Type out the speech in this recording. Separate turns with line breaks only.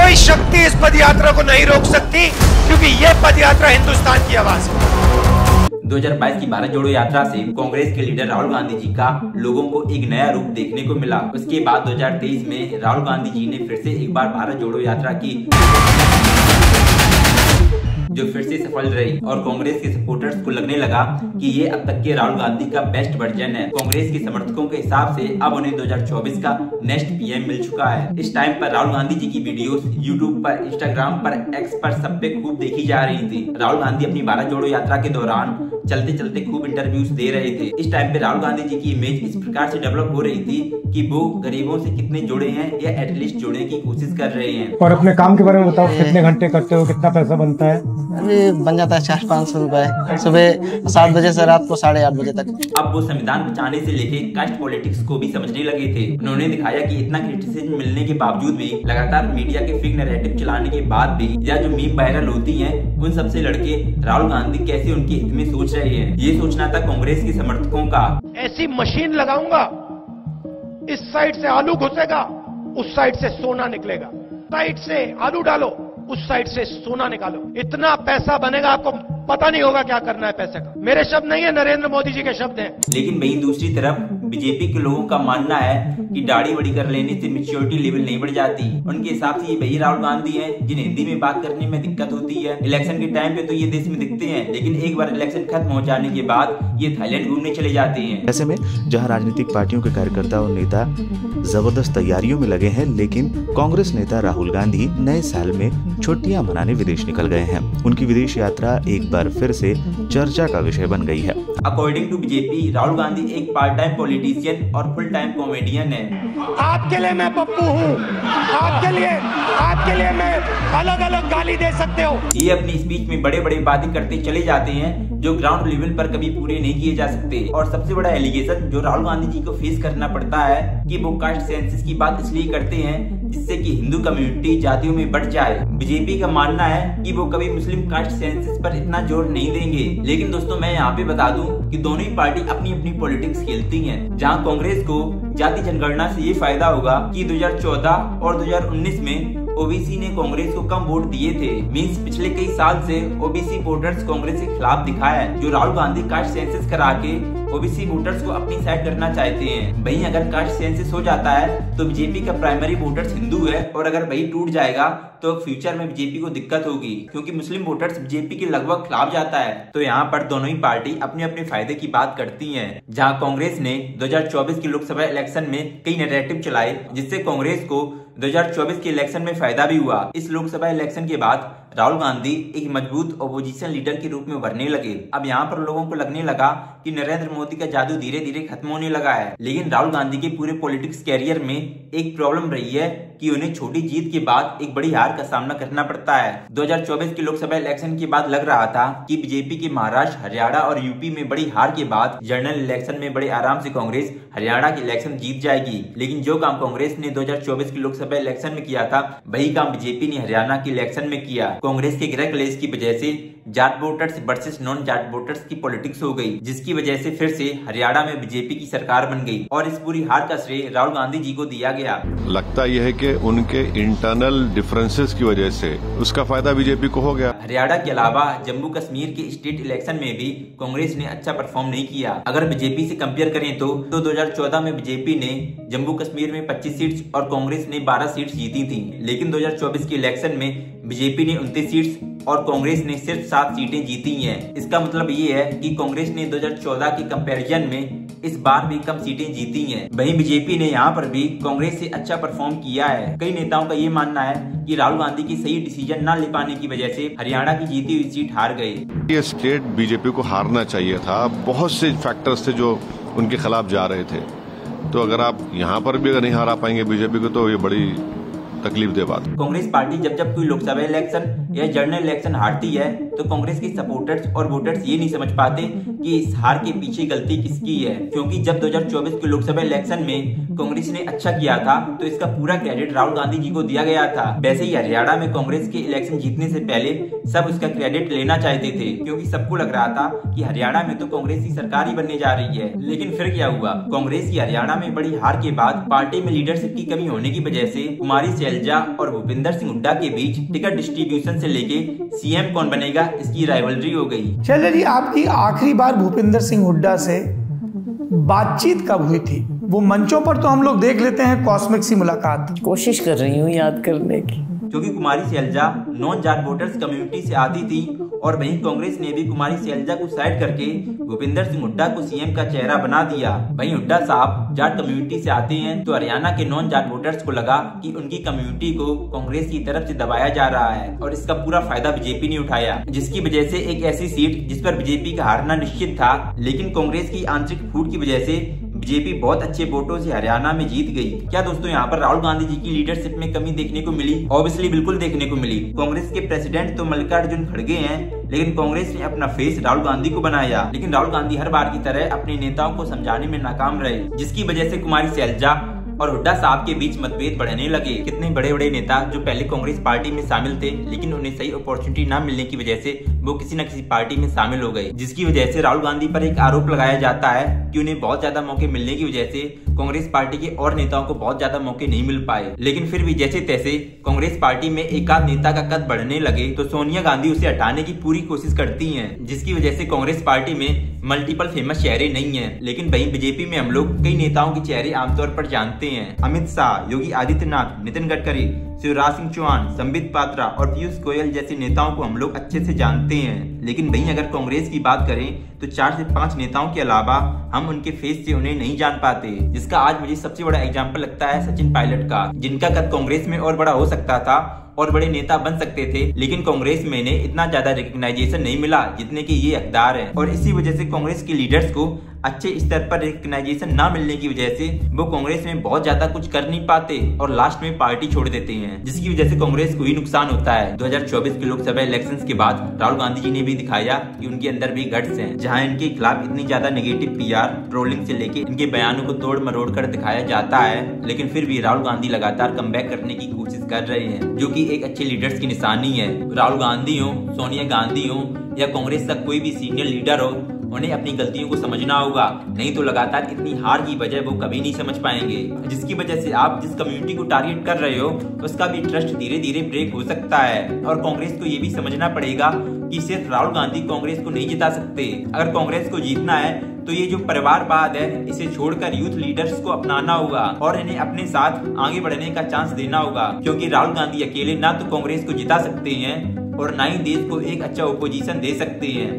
कोई शक्ति इस पदयात्रा को नहीं रोक सकती, क्योंकि ये पदयात्रा हिंदुस्तान की आवाज है।
2022 की भारत जोड़ो यात्रा से कांग्रेस के लीडर राहुल गांधी जी का लोगों को एक नया रूप देखने को मिला। उसके बाद 2023 में राहुल गांधी जी ने फिर से एक बार भारत जोड़ो यात्रा की, जो फिर से सफल रही और कांग्रेस के सपोर्टर्स को लगने लगा कि ये अब तक के राहुल गांधी का बेस्ट वर्जन है। कांग्रेस के समर्थकों के हिसाब से अब उन्हें 2024 का नेक्स्ट पीएम मिल चुका है। इस टाइम पर राहुल गांधी जी की वीडियोस यूट्यूब पर, इंस्टाग्राम पर, एक्स पर सब पे खूब देखी जा रही थी। राहुल गांधी अपनी भारत जोड़ो यात्रा के दौरान चलते चलते खूब इंटरव्यूज दे रहे थे। इस टाइम पे राहुल गांधी जी की इमेज इस प्रकार से डेवलप हो रही थी कि वो गरीबों से कितने जुड़े हैं या एटलीस्ट जुड़ने की कोशिश कर रहे हैं।
और अपने काम के बारे में बताओ, कितने घंटे करते हो, कितना पैसा बनता है?
अरे बन जाता है 400-500 रुपए, सुबह 7 बजे से रात को 8:30 बजे तक।
अब वो संविधान बचाने से लेके कास्ट पॉलिटिक्स को भी समझने लगे थे। उन्होंने दिखाया कि इतना क्रिटिसिज्म मिलने के बावजूद भी, लगातार मीडिया के फेक नैरेटिव चलाने के बाद भी, या जो मीम वायरल होती हैं, उन सबसे लड़के राहुल गांधी कैसे उनके हित में सोच रहे हैं, ये सोचना था कांग्रेस के समर्थकों का।
ऐसी मशीन लगाऊंगा, इस साइड से आलू घुसेगा, उस साइड से सोना निकलेगा, साइड से आलू डालो, उस साइड से सोना निकालो, इतना पैसा बनेगा आपको पता नहीं होगा क्या करना है पैसे का। मेरे शब्द नहीं है, नरेंद्र मोदी जी के शब्द हैं।
लेकिन वहीं दूसरी तरफ बीजेपी के लोगों का मानना है कि दाढ़ी बड़ी कर लेने से मैच्योरिटी लेवल नहीं बढ़ जाती। उनके हिसाब से ये वही राहुल गांधी हैं जिन्हें हिंदी में बात करने में दिक्कत होती है। इलेक्शन के टाइम पे तो ये देश में दिखते हैं, लेकिन एक बार इलेक्शन खत्म हो जाने के बाद ये थाईलैंड घूमने चले जाते हैं।
ऐसे में जहां राजनीतिक पार्टियों के कार्यकर्ता और नेता जबरदस्त तैयारियों में लगे हैं, लेकिन कांग्रेस नेता राहुल गांधी नए साल में छुट्टियां मनाने विदेश निकल गए हैं। उनकी विदेश यात्रा एक बार फिर से चर्चा का विषय बन गई है।
According to BJP, Rahul Gandhi एक पार्ट टाइम पॉलिटिशियन और फुल टाइम कॉमेडियन है।
आपके लिए मैं पप्पू हूँ, आपके लिए मैं अलग अलग गाली दे सकते हो।
ये अपनी स्पीच में बड़े बड़े बातें करते चले जाते हैं जो ग्राउंड लेवल पर कभी पूरे नहीं किए जा सकते। और सबसे बड़ा एलिगेशन जो राहुल गांधी जी को फेस करना पड़ता है कि वो कास्ट सेंसस की बात इसलिए करते हैं जिससे कि हिंदू कम्युनिटी जातियों में बढ़ जाए। बीजेपी का मानना है कि वो कभी मुस्लिम कास्ट सेंसस पर इतना जोर नहीं देंगे। लेकिन दोस्तों, मैं यहाँ पे बता दूं कि दोनों ही पार्टी अपनी अपनी पॉलिटिक्स खेलती हैं। जहाँ कांग्रेस को जाति जनगणना से ये फायदा होगा कि 2014 और 2019 में ओबीसी ने कांग्रेस को कम वोट दिए थे। मींस पिछले कई साल से ओबीसी वोटर्स कांग्रेस के खिलाफ दिखाया है। जो राहुल गांधी कास्ट सेंसस करा के ओबीसी वोटर्स को अपनी साइड करना चाहते हैं। वहीं अगर कास्ट सेंसस हो जाता है तो बीजेपी का प्राइमरी वोटर्स हिंदू है, और अगर वही टूट जाएगा तो फ्यूचर में बीजेपी को दिक्कत होगी, क्योंकि मुस्लिम वोटर्स बीजेपी के लगभग खिलाफ जाता है। तो यहाँ पर दोनों ही पार्टी अपने अपने फायदे की बात करती हैं। जहाँ कांग्रेस ने 2024 की लोकसभा इलेक्शन में कई नैरेटिव चलाए, जिससे कांग्रेस को 2024 के इलेक्शन में फायदा भी हुआ। इस लोकसभा इलेक्शन के बाद राहुल गांधी एक मजबूत ओपोजिशन लीडर के रूप में उभरने लगे। अब यहाँ पर लोगों को लगने लगा कि नरेंद्र मोदी का जादू धीरे धीरे खत्म होने लगा है। लेकिन राहुल गांधी के पूरे पॉलिटिक्स कैरियर में एक प्रॉब्लम रही है कि उन्हें छोटी जीत के बाद एक बड़ी हार का सामना करना पड़ता है। 2024 की लोकसभा इलेक्शन के बाद लग रहा था कि बीजेपी के महाराष्ट्र, हरियाणा और यूपी में बड़ी हार के बाद जनरल इलेक्शन में बड़े आराम से कांग्रेस हरियाणा की इलेक्शन जीत जाएगी। लेकिन जो काम कांग्रेस ने 2024 की लोकसभा इलेक्शन में किया था, वही काम बीजेपी ने हरियाणा की इलेक्शन में किया। कांग्रेस के गृह क्लेश की वजह से Jat voters versus non Jat voters की पॉलिटिक्स हो गई, जिसकी वजह से फिर से हरियाणा में बीजेपी की सरकार बन गई। और इस पूरी हार का श्रेय राहुल गांधी जी को दिया गया।
लगता यह है कि उनके इंटरनल डिफरेंसेस की वजह से उसका फायदा बीजेपी को हो गया।
हरियाणा के अलावा जम्मू कश्मीर के स्टेट इलेक्शन में भी कांग्रेस ने अच्छा परफॉर्म नहीं किया। अगर बीजेपी से कंपेयर करें तो 2014 में बीजेपी ने जम्मू कश्मीर में 25 सीट्स और कांग्रेस ने 12 सीट्स जीती थी। लेकिन 2024 के इलेक्शन में बीजेपी ने 29 सीट्स और कांग्रेस ने सिर्फ 7 सीटें जीती हैं। इसका मतलब ये है कि कांग्रेस ने 2014 के कंपैरिजन में इस बार भी कम सीटें जीती हैं। वहीं बीजेपी ने यहाँ पर भी कांग्रेस से अच्छा परफॉर्म किया है। कई नेताओं का ये मानना है कि राहुल गांधी की सही डिसीजन न ले पाने की वजह से हरियाणा की जीती हुई सीट हार गए।
ये स्टेट बीजेपी को हारना चाहिए था। बहुत से फैक्टर्स थे जो उनके खिलाफ जा रहे थे। तो अगर आप यहाँ पर भी अगर नहीं हरा पाएंगे बीजेपी को, तो ये बड़ी तकलीफ दे बात।
कांग्रेस पार्टी जब जब कोई लोकसभा इलेक्शन या जनरल इलेक्शन हारती है तो कांग्रेस के सपोर्टर्स और वोटर्स ये नहीं समझ पाते कि इस हार के पीछे गलती किसकी है। क्योंकि जब 2024 के लोकसभा इलेक्शन में कांग्रेस ने अच्छा किया था तो इसका पूरा क्रेडिट राहुल गांधी जी को दिया गया था। वैसे ही हरियाणा में कांग्रेस के इलेक्शन जीतने से पहले सब उसका क्रेडिट लेना चाहते थे, क्योंकि सबको लग रहा था कि हरियाणा में तो कांग्रेस की सरकार ही बनने जा रही है। लेकिन फिर क्या हुआ, कांग्रेस की हरियाणा में बड़ी हार के बाद पार्टी में लीडरशिप की कमी होने की वजह से कुमारी सैलजा और भूपिंदर सिंह हुड्डा के बीच टिकट डिस्ट्रीब्यूशन से लेके सीएम कौन बनेगा इसकी राइवलरी हो गई।
चलिए जी, आपकी आखिरी बार भूपिंदर सिंह हुड्डा से बातचीत कब हुई थी? वो मंचों पर तो हम लोग देख लेते हैं, कॉस्मिक सी मुलाकात।
कोशिश कर रही हूँ याद करने की।
क्योंकि Kumari Selja non Jat voters community से आती थी और वहीं कांग्रेस ने भी कुमारी सैलजा को साइड करके भूपिंदर सिंह हुड्डा को सीएम का चेहरा बना दिया। वहीं हुड्डा साहब जाट कम्युनिटी से आते हैं तो हरियाणा के नॉन जाट वोटर्स को लगा कि उनकी कम्युनिटी को कांग्रेस की तरफ से दबाया जा रहा है और इसका पूरा फायदा बीजेपी ने उठाया, जिसकी वजह से एक ऐसी सीट जिस पर बीजेपी का हारना निश्चित था, लेकिन कांग्रेस की आंतरिक फूट की वजह से बीजेपी बहुत अच्छे वोटों से हरियाणा में जीत गई। क्या दोस्तों यहाँ पर राहुल गांधी जी की लीडरशिप में कमी देखने को मिली? ऑब्वियसली बिल्कुल देखने को मिली। कांग्रेस के प्रेसिडेंट तो मल्लिकार्जुन खड़गे हैं, लेकिन कांग्रेस ने अपना फेस राहुल गांधी को बनाया। लेकिन राहुल गांधी हर बार की तरह अपने नेताओं को समझाने में नाकाम रहे, जिसकी वजह से कुमारी सैलजा और हुड्डा साहब के बीच मतभेद बढ़ने लगे। कितने बड़े बड़े नेता जो पहले कांग्रेस पार्टी में शामिल थे, लेकिन उन्हें सही अपॉर्चुनिटी न मिलने की वजह से वो किसी न किसी पार्टी में शामिल हो गए, जिसकी वजह से राहुल गांधी पर एक आरोप लगाया जाता है कि उन्हें बहुत ज्यादा मौके मिलने की वजह से कांग्रेस पार्टी के और नेताओं को बहुत ज्यादा मौके नहीं मिल पाए। लेकिन फिर भी जैसे तैसे कांग्रेस पार्टी में एक आध नेता का कद बढ़ने लगे तो सोनिया गांधी उसे हटाने की पूरी कोशिश करती हैं, जिसकी वजह से कांग्रेस पार्टी में मल्टीपल फेमस चेहरे नहीं हैं। लेकिन वहीं बीजेपी में हम लोग कई नेताओं के चेहरे आमतौर पर जानते हैं। अमित शाह, योगी आदित्यनाथ, नितिन गडकरी, शिवराज सिंह चौहान, संबित पात्रा और पीयूष गोयल जैसे नेताओं को हम लोग अच्छे से जानते हैं। लेकिन वहीं अगर कांग्रेस की बात करें तो 4 से 5 नेताओं के अलावा हम उनके फेस से उन्हें नहीं जान पाते, जिसका आज मुझे सबसे बड़ा एग्जाम्पल लगता है सचिन पायलट का, जिनका कद कांग्रेस में और बड़ा हो सकता था और बड़े नेता बन सकते थे, लेकिन कांग्रेस में इन्हें इतना ज्यादा रिकग्नाइजेशन नहीं मिला जितने के ये हकदार हैं। और इसी वजह से कांग्रेस के लीडर्स को अच्छे स्तर पर रिकग्नाइजेशन ना मिलने की वजह से वो कांग्रेस में बहुत ज्यादा कुछ कर नहीं पाते और लास्ट में पार्टी छोड़ देते हैं, जिसकी वजह से कांग्रेस को ही नुकसान होता है। 2024 के लोकसभा इलेक्शंस के बाद राहुल गांधी जी ने भी दिखाया कि उनके अंदर भी गट्स हैं, जहां इनके खिलाफ इतनी ज्यादा नेगेटिव पीआर, ट्रोलिंग से लेके इनके बयानों को तोड़ मरोड़ कर दिखाया जाता है, लेकिन फिर भी राहुल गांधी लगातार कमबैक करने की कोशिश कर रहे हैं, जो कि एक अच्छे लीडर्स की निशानी है। राहुल गांधी हो, सोनिया गांधी हो या कांग्रेस का कोई भी सीनियर लीडर हो, उन्हें अपनी गलतियों को समझना होगा, नहीं तो लगातार इतनी हार की वजह वो कभी नहीं समझ पाएंगे, जिसकी वजह से आप जिस कम्युनिटी को टारगेट कर रहे हो उसका भी ट्रस्ट धीरे धीरे ब्रेक हो सकता है। और कांग्रेस को ये भी समझना पड़ेगा कि सिर्फ राहुल गांधी कांग्रेस को नहीं जिता सकते। अगर कांग्रेस को जीतना है तो ये जो परिवारवाद है इसे छोड़कर यूथ लीडर्स को अपनाना होगा और इन्हें अपने साथ आगे बढ़ने का चांस देना होगा, क्योंकि राहुल गांधी अकेले ना तो कांग्रेस को जिता सकते हैं और ना ही देश को एक अच्छा ओपोजिशन दे सकते हैं।